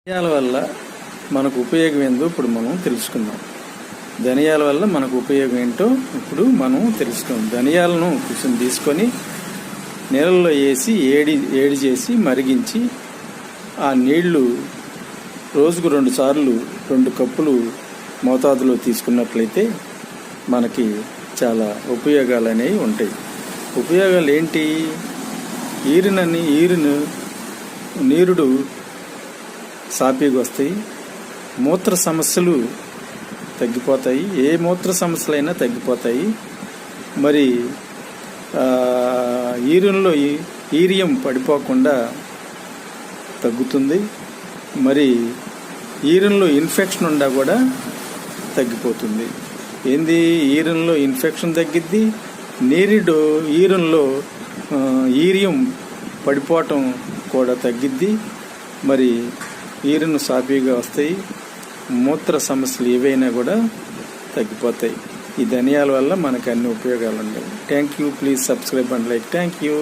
ధనియాల వల్ల మనకు ఉపయోగం ఏందో ఇప్పుడు మనం తెలుసుకుందాం. ధనియాల వల్ల మనకు ఉపయోగం ఏంటో ఇప్పుడు మనం తెలుసుకుందాం. ధనియాలను కొంచెం తీసుకొని నీళ్ళల్లో వేసి ఏడి చేసి మరిగించి ఆ నీళ్లు రోజుకు 2 సార్లు 2 కప్పులు మోతాదులో తీసుకున్నట్లయితే మనకి చాలా ఉపయోగాలు అనేవి ఉంటాయి. ఉపయోగాలు ఏంటి? నీరుడు సాపీగా వస్తాయి, మూత్ర సమస్యలు తగ్గిపోతాయి, ఏ మూత్ర సమస్యలైనా తగ్గిపోతాయి. మరి యూరిన్లో ఈరియం పడిపోకుండా తగ్గుతుంది. మరి యూరిన్లో ఇన్ఫెక్షన్ ఉండా కూడా తగ్గిపోతుంది. ఏంది? యూరిన్లో ఇన్ఫెక్షన్ తగ్గిద్ది, యూరిన్లో ఈరియం పడిపోవటం కూడా తగ్గిద్ది. మరి యూరిన్ సాఫీగా వస్తాయి, మూత్ర సమస్యలు ఏవైనా కూడా తగ్గిపోతాయి. ఈ ధనియాల వల్ల మనకు అన్ని ఉపయోగాలు ఉన్నాయి. Thank you. Please subscribe and like. Thank you.